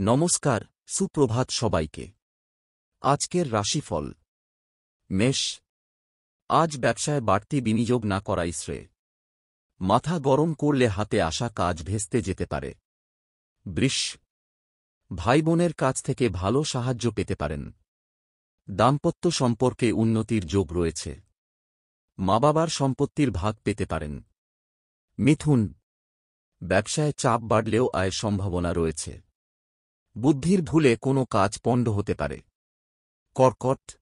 নমস্কার, সুপ্রভাত সবাইকে। আজকের রাশিফল। মেষ। আজ ব্যবসায় বাড়তি বিনিয়োগ না করাই শ্রেয়। মাথা গরম করলে হাতে আসা কাজ ভেস্তে যেতে পারে। বৃষ। ভাইবোনের কাছ থেকে ভালো সাহায্য পেতে পারেন। দাম্পত্য সম্পর্কে উন্নতির যোগ রয়েছে। মা বাবার সম্পত্তির ভাগ পেতে পারেন। মিথুন। ব্যবসায় চাপ বাড়লেও আয়ের সম্ভাবনা রয়েছে। বুদ্ধির ভুলে কোনো কাজ পণ্ড হতে পারে। কর্কট।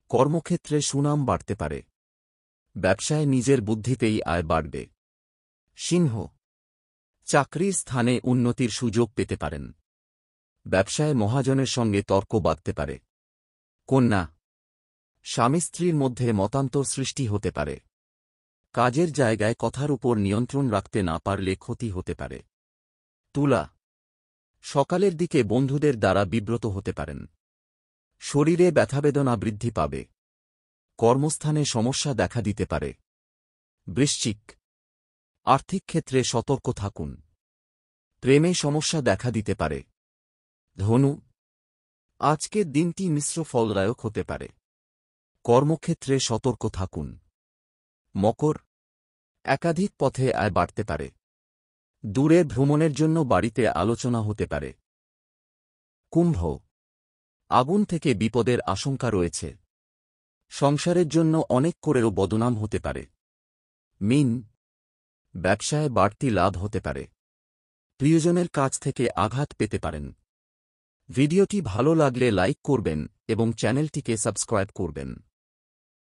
কর্মক্ষেত্রে সুনাম বাড়তে পারে। ব্যবসায় নিজের বুদ্ধিতেই আয় বাড়বে। সিংহ। চাকরির স্থানে উন্নতির সুযোগ পেতে পারেন। ব্যবসায় মহাজনের সঙ্গে তর্ক বাধতে পারে। কন্যা। স্বামী স্ত্রীর মধ্যে মতান্তর সৃষ্টি হতে পারে। কাজের জায়গায় কথার উপর নিয়ন্ত্রণ রাখতে না পারলে ক্ষতি হতে পারে। তুলা। সকালের দিকে বন্ধুদের দ্বারা বিব্রত হতে পারেন। শরীরে ব্যথাবেদনা বৃদ্ধি পাবে। কর্মস্থানে সমস্যা দেখা দিতে পারে। বৃশ্চিক। আর্থিক ক্ষেত্রে সতর্ক থাকুন। প্রেমে সমস্যা দেখা দিতে পারে। ধনু। আজকের দিনটি মিশ্র ফলদায়ক হতে পারে। কর্মক্ষেত্রে সতর্ক থাকুন। মকর। একাধিক পথে আয় বাড়তে পারে। দূরে ভ্রমণের জন্য বাড়িতে আলোচনা হতে পারে। কুম্ভ। আগুন থেকে বিপদের আশঙ্কা রয়েছে। সংসারের জন্য অনেক করেও বদনাম হতে পারে। মীন। ব্যবসায় বাড়তি লাভ হতে পারে। প্রিয়জনের কাছ থেকে আঘাত পেতে পারেন। ভিডিওটি ভালো লাগলে লাইক করবেন এবং চ্যানেলটিকে সাবস্ক্রাইব করবেন।